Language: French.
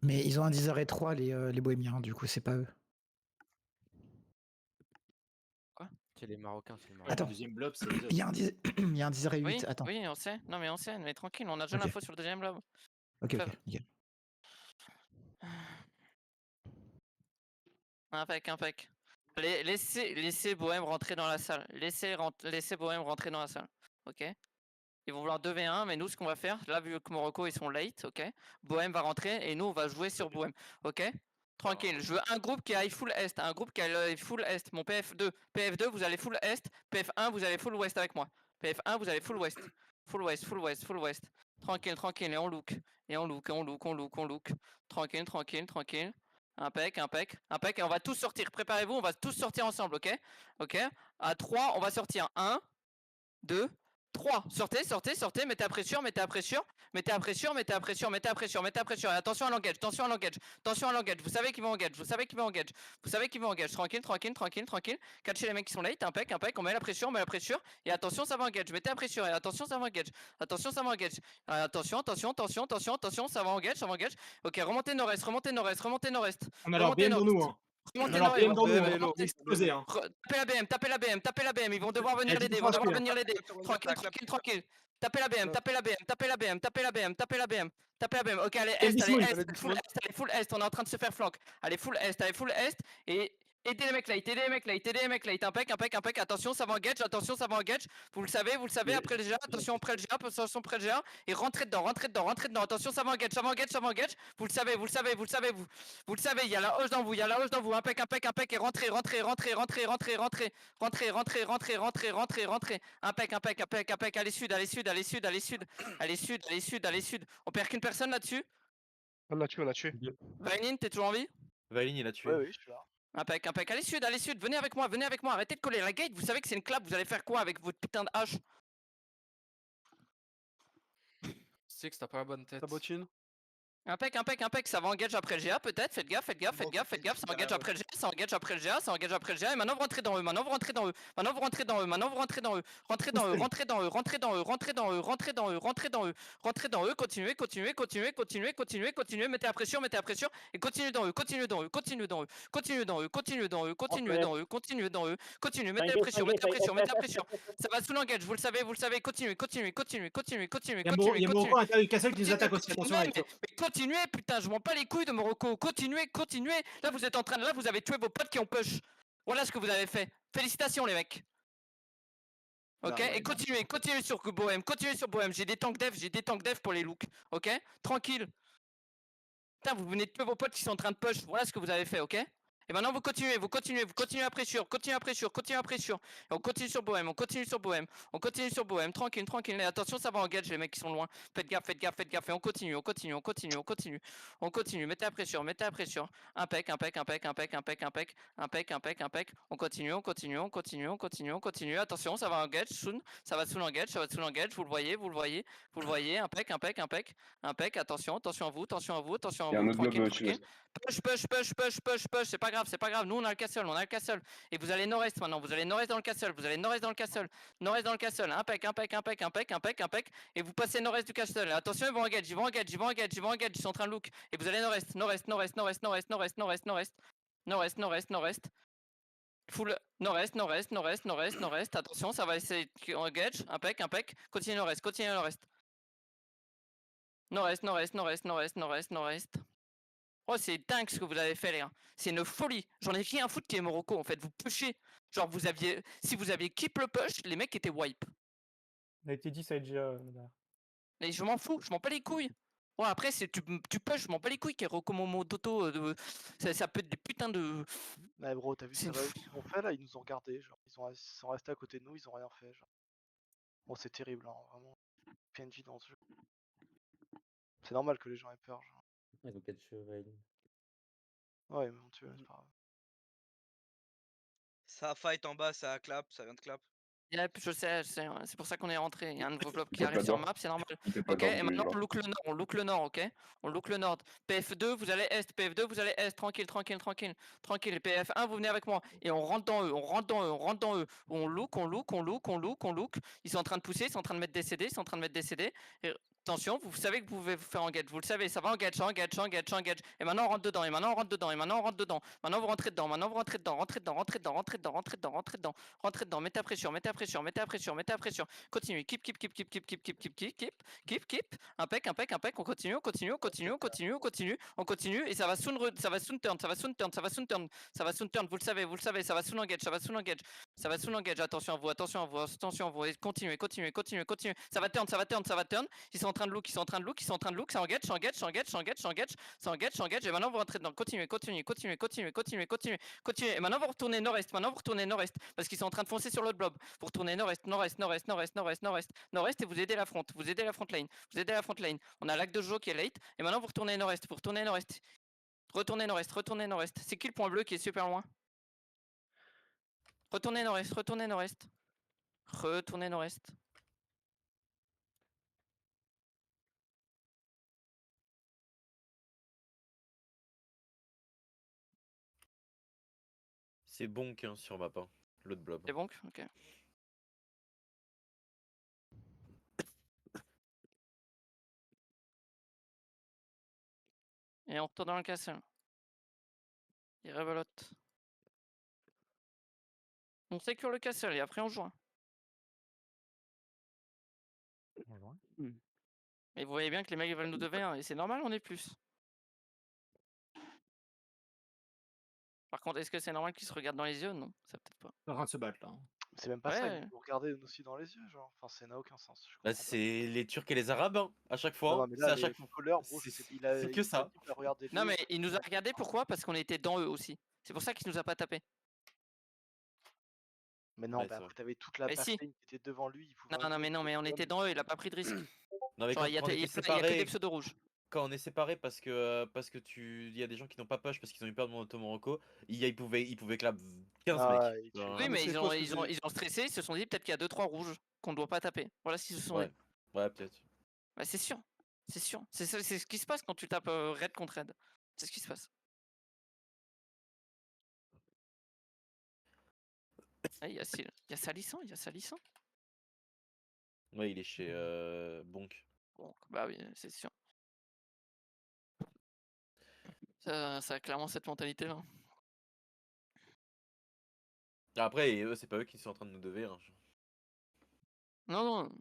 Mais ils ont un 10h03 les bohémiens, du coup c'est pas eux. C'est les Marocains, c'est les Ouais, Marocains. Attends. le deuxième blob, c'est les Il y autres. a un 10 il y a un 10h08, Oui, attends. oui, on sait. Non mais on sait, mais tranquille, on a déjà OK. l'info sur le deuxième blob. OK, OK, nickel. Impec. Laissez Bohème rentrer dans la salle. Laissez Bohème rentrer dans la salle. Ok. Ils vont vouloir 2v1, mais nous, ce qu'on va faire, là, vu que Morocco, ils sont late, ok. Bohème va rentrer et nous, on va jouer sur Bohème, ok. Tranquille. Je veux un groupe qui aille full Est, un groupe qui aille full Est. Mon PF2. PF2, vous allez full Est. PF1, vous allez full Ouest avec moi. PF1, vous allez full Ouest. Full West. Tranquille. Et on look. On look. Tranquille. Impec. Et on va tous sortir. Préparez-vous, on va tous sortir ensemble, ok. Ok. À 3, on va sortir. 1, 2, 3. Sortez. Mettez à pression. Et attention à l'engage. Vous savez qu'ils vont engage. Tranquille. Catchez les mecs qui sont late. Impec. On met la pression. Et attention, ça va engage. Mettez à pression. Et attention, ça va engage. Attention, ça va engage. Ok, remontez nord-est. On a leur BM dans nous, hein. On a Remontez leur BM dans nous, BM hein. est low. Explosé, hein. Tapez la BM, ils vont devoir venir Eh, l'aider, dis-moi, je Tranquille. Tapez la BM. Ok, allez, BM Est, allez, Dismouille. Est, full Est, on est en train de se faire flank. Allez, full Est, et aidez les mecs late, impec, attention, ça va engage, vous le savez, après le GA, attention, près le GA, et rentrez dedans, attention, ça va engage, vous le savez, il y a la hoche dans vous, impec, et rentrez, impec, allez sud, on perd qu'une personne là-dessus. On l'a tué. Vainin, t'es toujours en vie? Valine, il a tué. Oui, je suis là. Impec, allez sud, venez avec moi, arrêtez de coller la gate, vous savez que c'est une clap, vous allez faire quoi avec votre putain de hache? C'est que t'as pas la bonne tête. Sabotine. Impec, ça va engage après le GA peut-être, faites gaffe, ça engage après le GA, et maintenant vous rentrez dans eux, rentrez dans eux, continuez, mettez à pression, et continuez dans eux, mettez à pression, ça va sous l'engage, vous le savez, continuez. Il y a Morocco à l'intérieur du castle qui nous attaque aussi, attention avec ça. Mais continuez, putain, je m'en bats les couilles de Morocco. Continuez. Là, vous êtes en train de. Là, vous avez tué vos potes qui ont push. Voilà ce que vous avez fait. Félicitations, les mecs. Ok, Non, et continuez sur Bohème. J'ai des tanks dev pour les looks. Ok, tranquille. Putain, vous venez de tuer vos potes qui sont en train de push. Voilà ce que vous avez fait, ok? Et maintenant vous continuez à pression. Et on continue sur Bohème, tranquille. Et attention, ça va engage les mecs qui sont loin. Faites gaffe. Et on continue. Mettez à pression. Impec. On continue. Attention, ça va engage soon. Ça va sous l'engage. Vous le voyez. Impec. Attention à vous. Tranquille. Push, c'est pas grave, nous on a le castle, et vous allez nord-est maintenant, dans le castle, impec, et vous passez nord-est du castle, attention ils vont engage, ils sont en train de look, et vous allez nord-est, full nord-est, attention ça va essayer de engage, impec, continuez nord-est, nord-est. Oh, c'est dingue ce que vous avez fait, les gars. C'est une folie. J'en ai rien à foutre qui est Morocco, en fait. Vous pushez. Genre, si vous aviez keep le push, les mecs étaient wipe. On a été 10 à EDGA. Et je m'en fous, je m'en bats les couilles. Ouais, après, tu push, je m'en bats les couilles, qui est recommandé d'auto. Ça peut être des putains de. Mais bro, t'as vu ce qu'ils ont fait là? Ils nous ont regardés, genre. Ils sont restés à côté de nous, ils ont rien fait, genre. Bon, c'est terrible, hein, vraiment. PNJ dans ce jeu. C'est normal que les gens aient peur, genre. Ils ont 4 chevaliers. Ouais, mais on tue, c'est pas grave. Ça fight en bas, ça clap, ça vient de clap. Yep, je sais, c'est pour ça qu'on est rentré. Il y a un nouveau bloc qui arrive sur map, c'est normal. Ok, et maintenant on look le nord, ok? On look le nord. PF2, vous allez est, tranquille. PF1, vous venez avec moi. Et on rentre dans eux. On look. Ils sont en train de pousser, ils sont en train de mettre des CD, Attention, vous savez que vous pouvez vous faire engage, vous le savez, ça va engage, engage, engage, engage. Et maintenant on rentre dedans, et maintenant on rentre dedans, et maintenant on rentre dedans. Maintenant vous rentrez dedans, maintenant vous rentrez dedans, rentrez dedans, rentrez dedans, rentrez dedans, rentrez dedans, rentrez dedans, rentrez dedans, mettez la pression, mettez la pression, mettez la pression, mettez la pression. Continuez, keep, keep, keep, keep, keep, keep, keep, keep, keep, keep, keep, keep. Impec, impec, impec, on continue, on continue, on continue, on continue, on continue, on continue, et ça va soon ça va soon turn, ça va soon turn, ça va soon turn, ça va soon turn, vous le savez, ça va soon engage, ça va soon engage, ça va soon engage, attention à vous, attention à vous, attention à vous, et continuez, continuez, continuez, continuez, ça va turn, ça va turn, ça va turn, ils sont en train de look, ils sont en train de look, ils sont en train de look, ça engage, ça engage, ça engage, ça engage, ça engage, ça engage, ça engage, et maintenant vous rentrez dedans, continuez, continuez, continuez, continuez, continuez, continuez, continuez, et maintenant vous retournez nord-est, maintenant vous retournez nord-est, parce qu'ils sont en train de foncer sur l'autre blob, vous retournez nord-est, nord-est, nord-est, nord-est, nord-est, nord-est, nord-est, et vous aidez la front, vous aidez la front lane, vous aidez la front lane, on a lac de Jo qui est late, et maintenant vous retournez nord-est, vous retournez nord-est, retournez nord-est, retournez nord-est, c'est qui le point bleu qui est super loin? Retournez nord-est, retournez nord-est, retournez nord-est. C'est bonk hein, sur map, hein, l'autre blob. C'est bon? Ok. Et on retourne dans le castle. Il rebelote. On sécure le castle et après on joue. Mais vous voyez bien que les mecs ils veulent nous 2v1 et c'est normal, on est plus. Par contre, est-ce que c'est normal qu'ils se regardent dans les yeux? Non, ça peut-être pas. Ils sont en train de se battre là. C'est même pas ça, Ouais. ils nous regarder nous aussi dans les yeux, genre. Enfin, ça n'a aucun sens. je Bah, comprends pas. c'est les Turcs et les Arabes, hein, à chaque Non, fois. non, mais C'est là, à chaque les footballeurs, gros, c'est il a que ça. dit, bah, regardez-le. Non mais il nous a regardé pourquoi? Parce qu'on était dans eux aussi. C'est pour ça qu'il nous a pas tapé. Mais non, Ouais, bah c'est après, t'avais toute la Mais si. backline qui était devant lui. Il pouvait Non, non, mais non, mais on était dans eux, il a pas pris de risque. Non mais Genre, quand, il y a quand on il y a était que des séparés, pseudos rouges. quand on est séparés parce que il y a des gens qui n'ont pas push parce qu'ils ont eu peur de mon auto-morocco, ils pouvaient clap 15 Ah, mecs. ouais, Genre, Oui, mais mais c'est ils faux ont, ce que ils, ont, c'est. ils ont stressé, ils se sont dit peut-être qu'il y a 2-3 rouges qu'on ne doit pas taper. Voilà ce qu'ils se sont ouais, dit. ouais peut-être. Bah, c'est sûr. C'est sûr. C'est ce qui se passe quand tu tapes raid contre raid. C'est ce qui se passe. Ah, il y a Salissant, il y a Salissant. Ouais, il est chez Bonk. Bon, bah oui, c'est sûr. Ça a clairement cette mentalité-là. Après, eux, c'est pas eux qui sont en train de nous dever. Hein. Non, non.